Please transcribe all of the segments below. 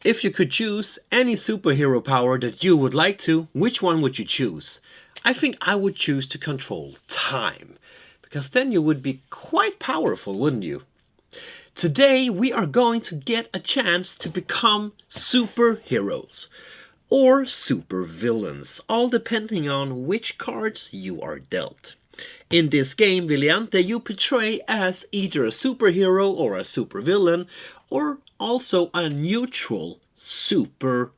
If you could choose any superhero power that you would like to, which one would you choose? I think I would choose to control time, because then you would be quite powerful, wouldn't you? Today we are going to get a chance to become superheroes or supervillains, all depending on which cards you are dealt. In this game, Vigilante, you portray as either a superhero or a supervillain, or also a neutral superhuman.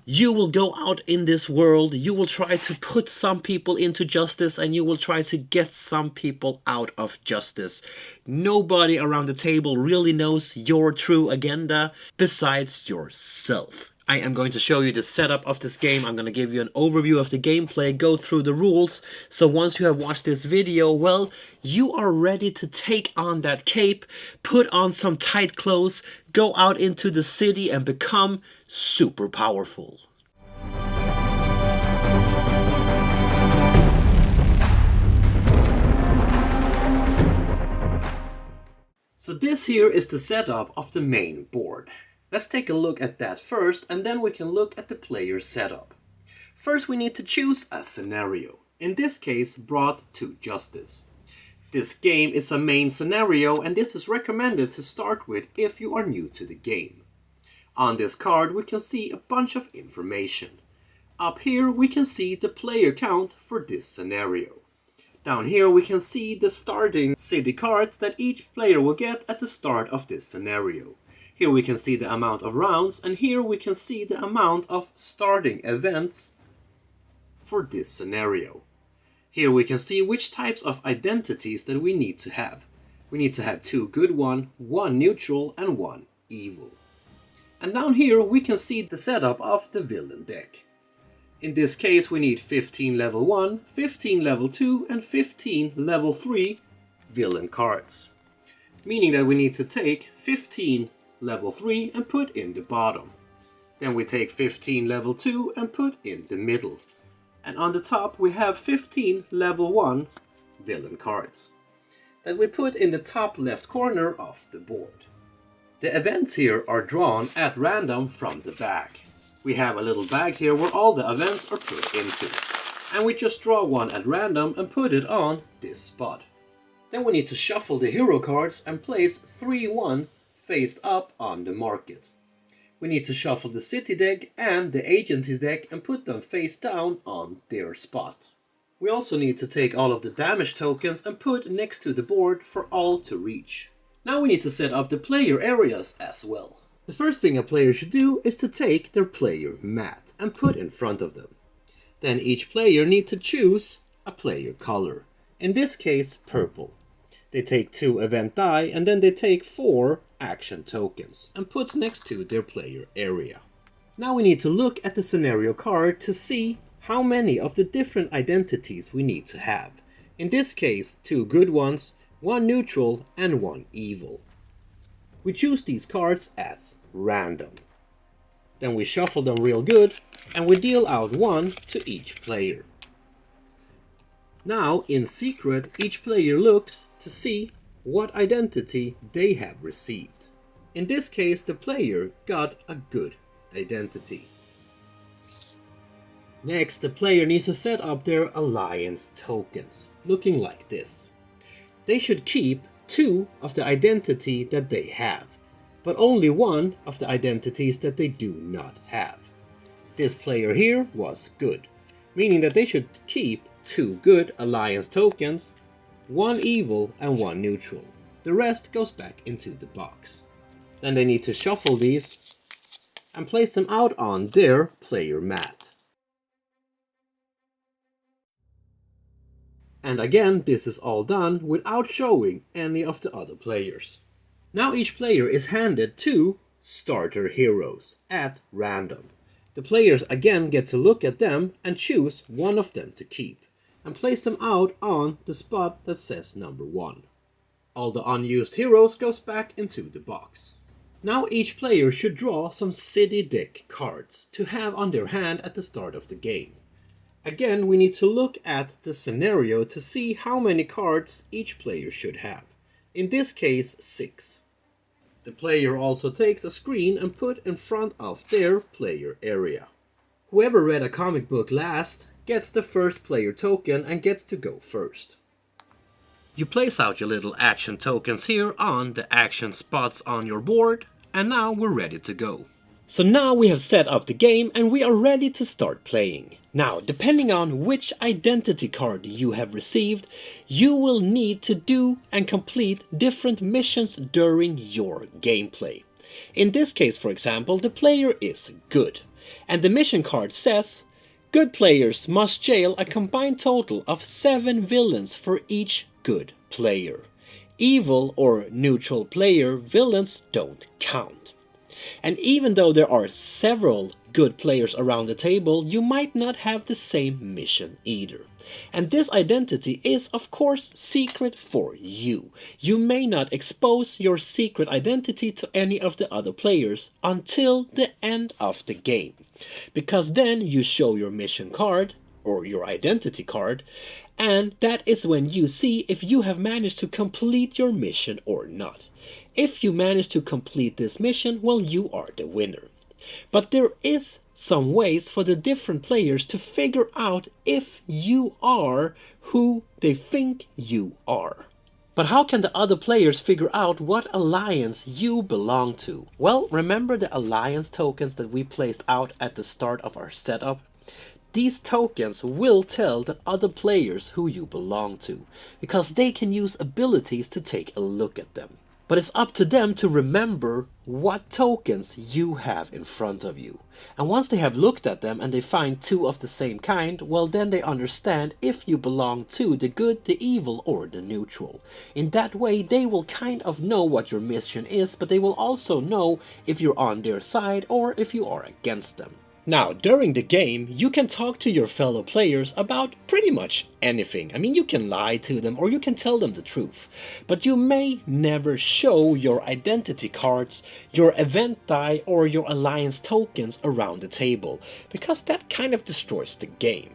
You will go out in this world, you will try to put some people into justice, and you will try to get some people out of justice. Nobody around the table really knows your true agenda besides yourself. I am going to show you the setup of this game. I'm going to give you an overview of the gameplay, go through the rules. So once you have watched this video, well, you are ready to take on that cape, put on some tight clothes, go out into the city and become super powerful. So this here is the setup of the main board. Let's take a look at that first, and then we can look at the player setup. First we need to choose a scenario, in this case brought to justice. This game is a main scenario, and this is recommended to start with if you are new to the game. On this card we can see a bunch of information. Up here we can see the player count for this scenario. Down here we can see the starting city cards that each player will get at the start of this scenario. Here we can see the amount of rounds, and here we can see the amount of starting events for this scenario. Here we can see which types of identities that we need to have. We need to have 2 good one neutral, and 1 evil. And down here we can see the setup of the villain deck. In this case we need 15 level 1, 15 level 2 and 15 level 3 villain cards. Meaning that we need to take 15 level 3 and put in the bottom. Then we take 15 level 2 and put in the middle. And on the top we have 15 level 1 villain cards that we put in the top left corner of the board. The events here are drawn at random from the bag. We have a little bag here where all the events are put into. And we just draw one at random and put it on this spot. Then we need to shuffle the hero cards and place 3 ones faced up on the market. We need to shuffle the city deck and the agencies deck and put them face down on their spot. We also need to take all of the damage tokens and put next to the board for all to reach. Now we need to set up the player areas as well. The first thing a player should do is to take their player mat and put in front of them. Then each player needs to choose a player color, in this case purple. They take 2 event die and then they take 4 action tokens and puts next to their player area. Now we need to look at the scenario card to see how many of the different identities we need to have. In this case 2 good ones, 1 neutral and 1 evil. We choose these cards as random. Then we shuffle them real good and we deal out 1 to each player. Now, in secret, each player looks to see what identity they have received. In this case, the player got a good identity. Next, the player needs to set up their alliance tokens, looking like this. They should keep 2 of the identity that they have, but only 1 of the identities that they do not have. This player here was good, meaning that they should keep 2 good alliance tokens, 1 evil and 1 neutral. The rest goes back into the box. Then they need to shuffle these and place them out on their player mat. And again, this is all done without showing any of the other players. Now each player is handed 2 starter heroes at random. The players again get to look at them and choose one of them to keep, and place them out on the spot that says number 1. All the unused heroes goes back into the box. Now each player should draw some city deck cards to have on their hand at the start of the game. Again, we need to look at the scenario to see how many cards each player should have. In this case, 6. The player also takes a screen and put in front of their player area. Whoever read a comic book last gets the first player token and gets to go first. You place out your little action tokens here on the action spots on your board, and now we're ready to go. So now we have set up the game and we are ready to start playing. Now, depending on which identity card you have received, you will need to do and complete different missions during your gameplay. In this case, for example, the player is good, and the mission card says, good players must jail a combined total of 7 villains for each good player. Evil or neutral player villains don't count. And even though there are several good players around the table, you might not have the same mission either. And this identity is of course secret for you. You may not expose your secret identity to any of the other players until the end of the game. Because then you show your mission card, or your identity card, and that is when you see if you have managed to complete your mission or not. If you manage to complete this mission, well, you are the winner. But there is some ways for the different players to figure out if you are who they think you are. But how can the other players figure out what alliance you belong to? Well, remember the alliance tokens that we placed out at the start of our setup? These tokens will tell the other players who you belong to, because they can use abilities to take a look at them. But it's up to them to remember what tokens you have in front of you. And once they have looked at them and they find 2 of the same kind, well, then they understand if you belong to the good, the evil, or the neutral. In that way, they will kind of know what your mission is, but they will also know if you're on their side or if you are against them. Now, during the game, you can talk to your fellow players about pretty much anything. I mean, you can lie to them or you can tell them the truth. But you may never show your identity cards, your event die, or your alliance tokens around the table, because that kind of destroys the game.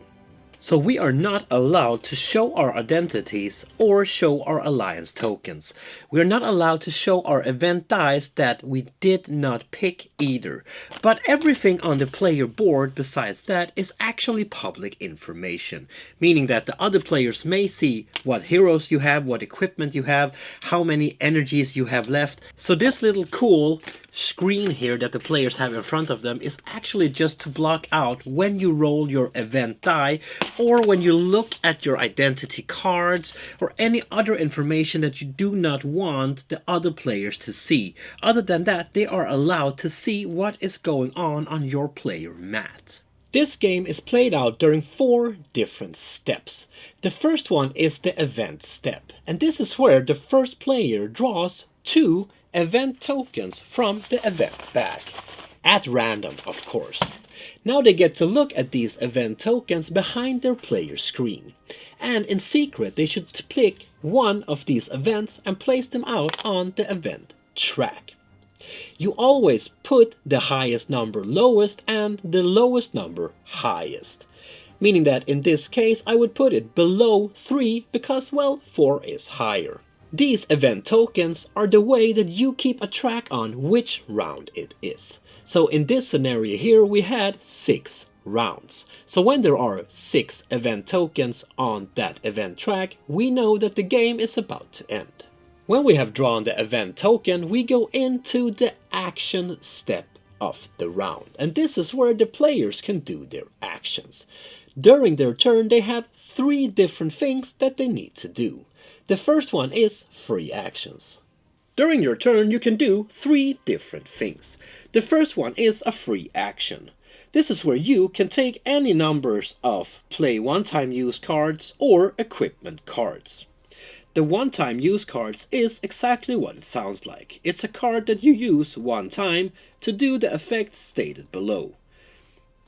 So we are not allowed to show our identities or show our alliance tokens. We are not allowed to show our event dice that we did not pick either. But everything on the player board besides that is actually public information. Meaning that the other players may see what heroes you have, what equipment you have, how many energies you have left. So this little cool screen here that the players have in front of them is actually just to block out when you roll your event die, or when you look at your identity cards, or any other information that you do not want the other players to see. Other than that, they are allowed to see what is going on your player mat. This game is played out during 4 different steps. The first one is the event step, and this is where the first player draws 2 event tokens from the event bag. At random, of course. Now they get to look at these event tokens behind their player screen. And in secret, they should pick one of these events and place them out on the event track. You always put the highest number lowest and the lowest number highest. Meaning that in this case, I would put it below 3 because, well, 4 is higher. These event tokens are the way that you keep a track on which round it is. So in this scenario here, we had 6 rounds. So when there are 6 event tokens on that event track, we know that the game is about to end. When we have drawn the event token, we go into the action step of the round. And this is where the players can do their actions. During their turn, they have 3 different things that they need to do. The first one is free actions. During your turn, you can do 3 different things. The first one is a free action. This is where you can take any numbers of play one-time use cards or equipment cards. The one-time use cards is exactly what it sounds like. It's a card that you use one time to do the effect stated below.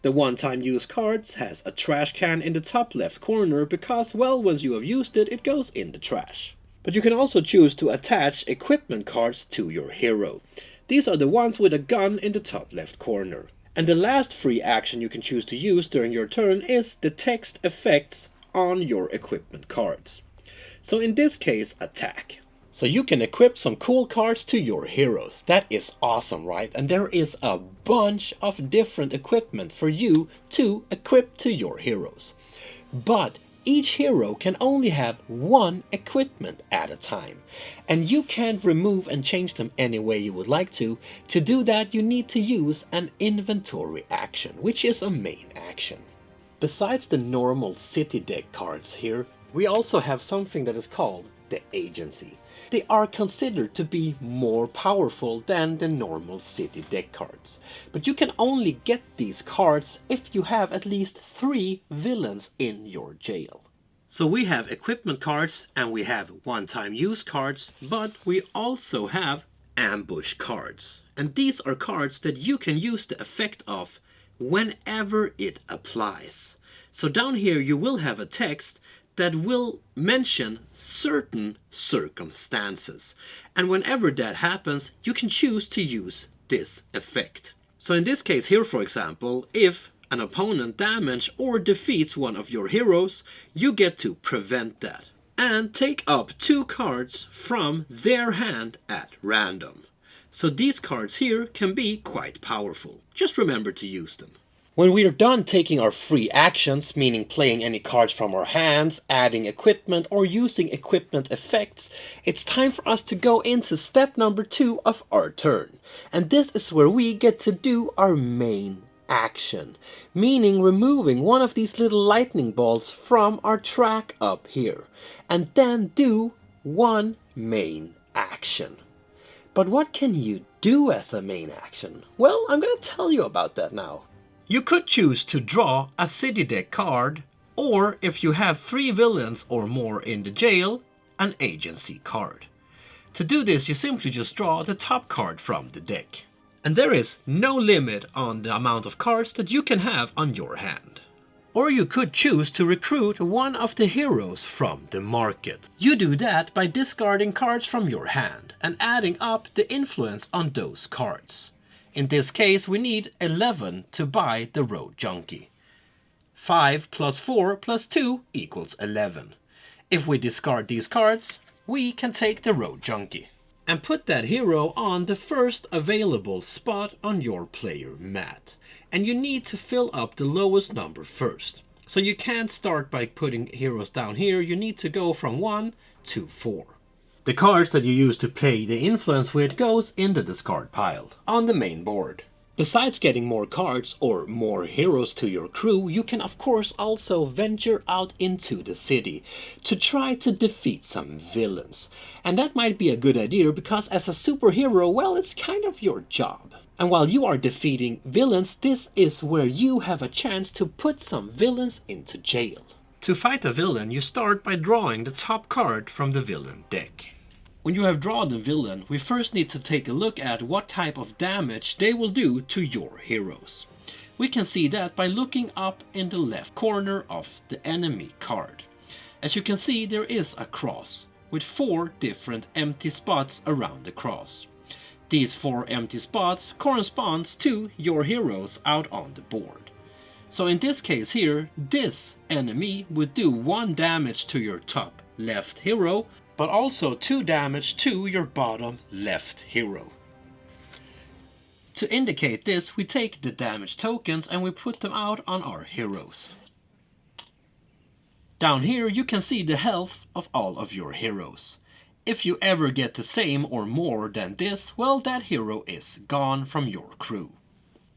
The one-time use cards has a trash can in the top left corner because, well, once you have used it, it goes in the trash. But you can also choose to attach equipment cards to your hero. These are the ones with a gun in the top left corner. And the last free action you can choose to use during your turn is the text effects on your equipment cards. So in this case, attack. So you can equip some cool cards to your heroes. That is awesome, right? And there is a bunch of different equipment for you to equip to your heroes. But each hero can only have one equipment at a time. And you can't remove and change them any way you would like to. To do that, you need to use an inventory action, which is a main action. Besides the normal city deck cards here, we also have something that is called the agency. They are considered to be more powerful than the normal city deck cards. But you can only get these cards if you have at least 3 villains in your jail. So we have equipment cards and we have one-time use cards, but we also have ambush cards. And these are cards that you can use the effect of whenever it applies. So down here you will have a text that will mention certain circumstances. And whenever that happens, you can choose to use this effect. So in this case here, for example, if an opponent damages or defeats one of your heroes, you get to prevent that and take up 2 cards from their hand at random. So these cards here can be quite powerful. Just remember to use them. When we are done taking our free actions, meaning playing any cards from our hands, adding equipment or using equipment effects, it's time for us to go into step number 2 of our turn. And this is where we get to do our main action, meaning removing one of these little lightning bolts from our track up here, and then do one main action. But what can you do as a main action? Well, I'm gonna tell you about that now. You could choose to draw a city deck card, or if you have 3 villains or more in the jail, an agency card. To do this, you simply just draw the top card from the deck. And there is no limit on the amount of cards that you can have on your hand. Or you could choose to recruit one of the heroes from the market. You do that by discarding cards from your hand and adding up the influence on those cards. In this case, we need 11 to buy the Road Junkie. 5 plus 4 plus 2 equals 11. If we discard these cards, we can take the Road Junkie and put that hero on the first available spot on your player mat. And you need to fill up the lowest number first. So you can't start by putting heroes down here, you need to go from 1 to 4. The cards that you use to play the influence with goes in the discard pile on the main board. Besides getting more cards or more heroes to your crew, you can of course also venture out into the city to try to defeat some villains. And that might be a good idea because as a superhero, well, it's kind of your job. And while you are defeating villains, this is where you have a chance to put some villains into jail. To fight a villain, you start by drawing the top card from the villain deck. When you have drawn the villain, we first need to take a look at what type of damage they will do to your heroes. We can see that by looking up in the left corner of the enemy card. As you can see, there is a cross with 4 different empty spots around the cross. These 4 empty spots corresponds to your heroes out on the board. So in this case here, this enemy would do 1 damage to your top left hero, but also 2 damage to your bottom left hero. To indicate this, we take the damage tokens and we put them out on our heroes. Down here you can see the health of all of your heroes. If you ever get the same or more than this, well, that hero is gone from your crew.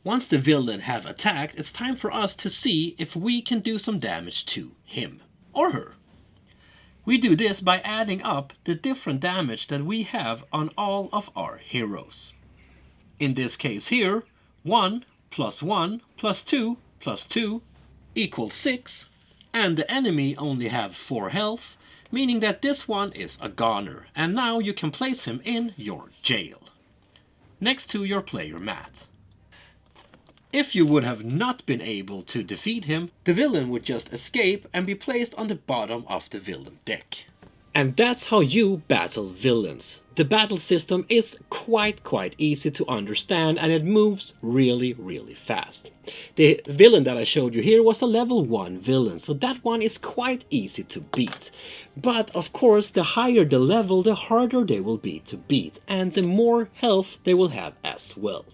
Once the villain have attacked, it's time for us to see if we can do some damage to him or her. We do this by adding up the different damage that we have on all of our heroes. In this case here, 1 plus 1 plus 2 plus 2 equals 6, and the enemy only have 4 health, meaning that this one is a goner, and now you can place him in your jail, next to your player mat. If you would have not been able to defeat him, the villain would just escape and be placed on the bottom of the villain deck. And that's how you battle villains. The battle system is quite easy to understand, and it moves really fast. The villain that I showed you here was a level 1 villain, so that one is quite easy to beat. But of course, the higher the level, the harder they will be to beat, and the more health they will have as well.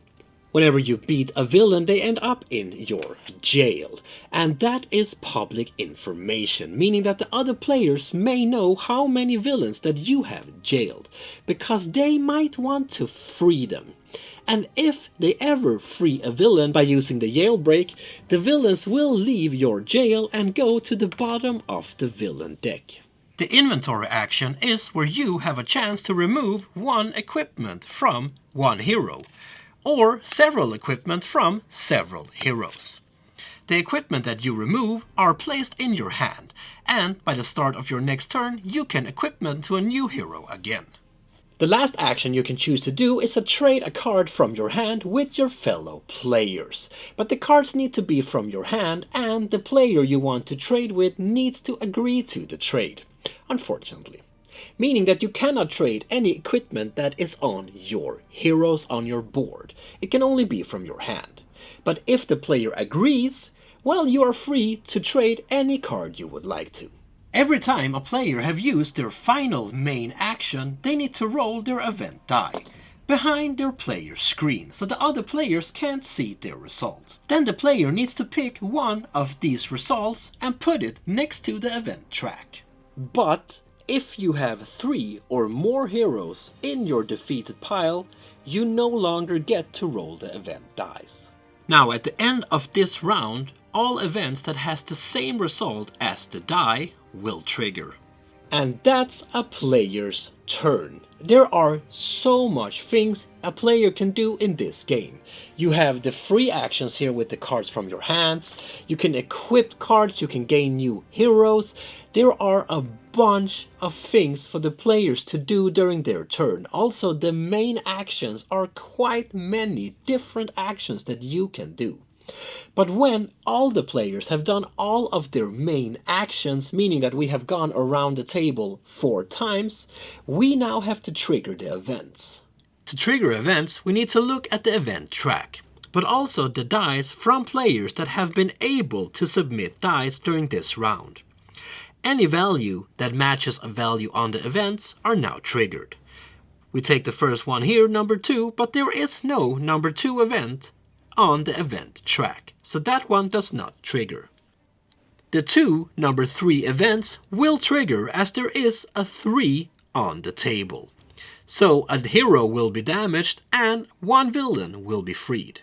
Whenever you beat a villain, they end up in your jail. And that is public information, meaning that the other players may know how many villains that you have jailed, because they might want to free them. And if they ever free a villain by using the jailbreak, the villains will leave your jail and go to the bottom of the villain deck. The inventory action is where you have a chance to remove one equipment from one hero, or several equipment from several heroes. The equipment that you remove are placed in your hand, and by the start of your next turn you can equipment to a new hero again. The last action you can choose to do is to trade a card from your hand with your fellow players. But the cards need to be from your hand, and the player you want to trade with needs to agree to the trade, unfortunately. Meaning that you cannot trade any equipment that is on your heroes on your board. It can only be from your hand. But if the player agrees, well, you are free to trade any card you would like to. Every time a player have used their final main action, they need to roll their event die behind their player screen, so the other players can't see their result. Then the player needs to pick one of these results and put it next to the event track. But if you have 3 or more heroes in your defeated pile, you no longer get to roll the event dice. Now at the end of this round, all events that has the same result as the die will trigger. And that's a player's turn. There are so much things a player can do in this game. You have the free actions here with the cards from your hands. You can equip cards, you can gain new heroes. There are a bunch of things for the players to do during their turn. Also, the main actions are quite many different actions that you can do. But when all the players have done all of their main actions, meaning that we have gone around the table 4 times, we now have to trigger the events. To trigger events, we need to look at the event track, but also the dice from players that have been able to submit dice during this round. Any value that matches a value on the events are now triggered. We take the first one here, number 2, but there is no number 2 event on the event track, so that one does not trigger. The 2 number 3 events will trigger as there is a 3 on the table. So a hero will be damaged and one villain will be freed.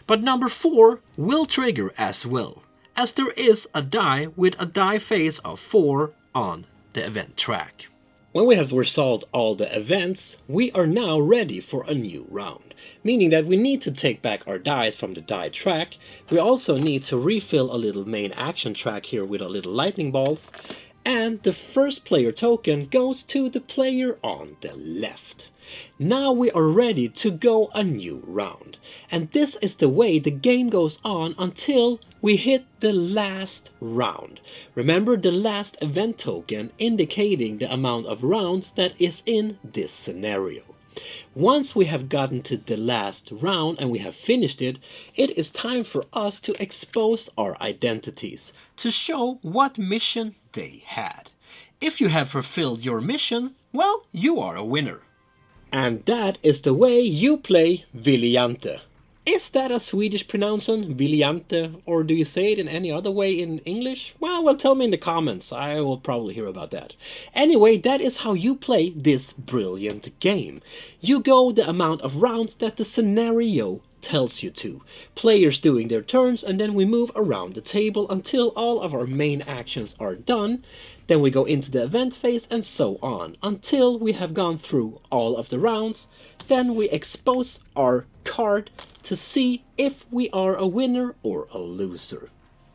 But number 4 will trigger as well, as there is a die with a die phase of 4 on the event track. When we have resolved all the events, we are now ready for a new round, meaning that we need to take back our dice from the die track. We also need to refill a little main action track here with our little lightning balls, and the first player token goes to the player on the left. Now we are ready to go a new round, and this is the way the game goes on until we hit the last round. Remember the last event token indicating the amount of rounds that is in this scenario. Once we have gotten to the last round and we have finished it, it is time for us to expose our identities to show what mission they had. If you have fulfilled your mission, well, you are a winner. And that is the way you play Vigilante. Is that a Swedish pronunciation, Vigilante, or do you say it in any other way in English? Well, tell me in the comments, I will probably hear about that. Anyway, that is how you play this brilliant game. You go the amount of rounds that the scenario tells you to. Players doing their turns, and then we move around the table until all of our main actions are done. Then we go into the event phase and so on, until we have gone through all of the rounds. Then we expose our card to see if we are a winner or a loser.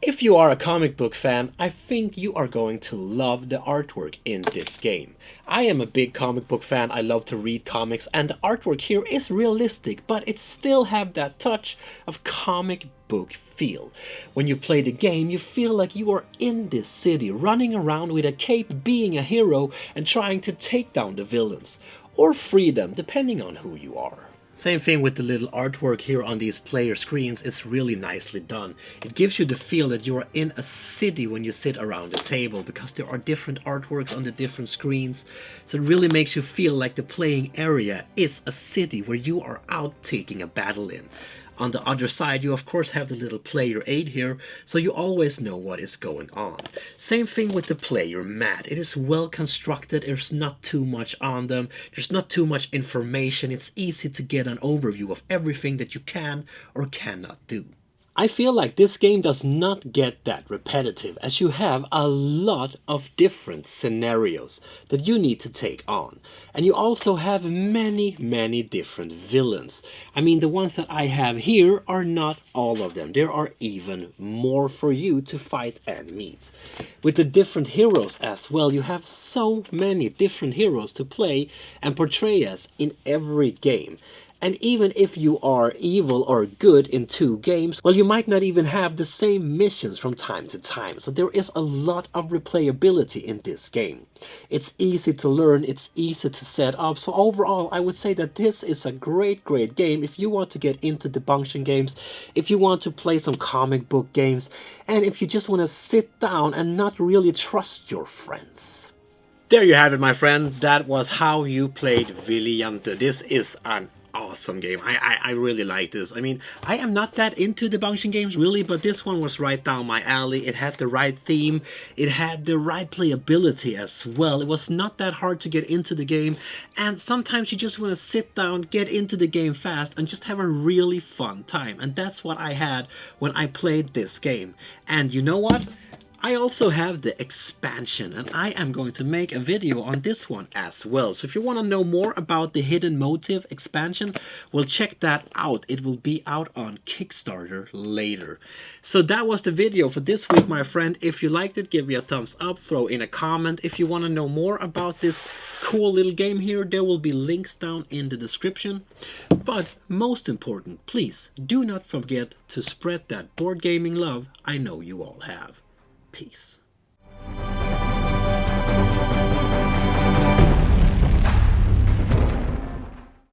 If you are a comic book fan, I think you are going to love the artwork in this game. I am a big comic book fan, I love to read comics, and the artwork here is realistic, but it still have that touch of comic book feel. When you play the game, you feel like you are in this city, running around with a cape, being a hero, and trying to take down the villains. Or free them, depending on who you are. Same thing with the little artwork here on these player screens. It's really nicely done. It gives you the feel that you are in a city when you sit around the table, because there are different artworks on the different screens. So it really makes you feel like the playing area is a city where you are out taking a battle in. On the other side, you of course have the little player aid here, so you always know what is going on. Same thing with the player mat. It is well constructed, there's not too much on them, there's not too much information, it's easy to get an overview of everything that you can or cannot do. I feel like this game does not get that repetitive, as you have a lot of different scenarios that you need to take on. And you also have many different villains. I mean, the ones that I have here are not all of them. There are even more for you to fight and meet. With the different heroes as well, you have so many different heroes to play and portray as in every game. And even if you are evil or good in 2 games, well, you might not even have the same missions from time to time. So there is a lot of replayability in this game. It's easy to learn, it's easy to set up. So overall, I would say that this is a great game if you want to get into debunction games, if you want to play some comic book games, and if you just want to sit down and not really trust your friends. There you have it, my friend. That was how you played Vigilante. This is an awesome game. I really like this. I mean, I am not that into debunction games really, but this one was right down my alley. It had the right theme, it had the right playability as well. It was not that hard to get into the game, and sometimes you just want to sit down, get into the game fast, and just have a really fun time. And that's what I had when I played this game. And you know what? I also have the expansion, and I am going to make a video on this one as well. So if you want to know more about the Hidden Motive expansion, well, check that out. It will be out on Kickstarter later. So that was the video for this week, my friend. If you liked it, give me a thumbs up, throw in a comment. If you want to know more about this cool little game here, there will be links down in the description. But most important, please do not forget to spread that board gaming love I know you all have. Peace.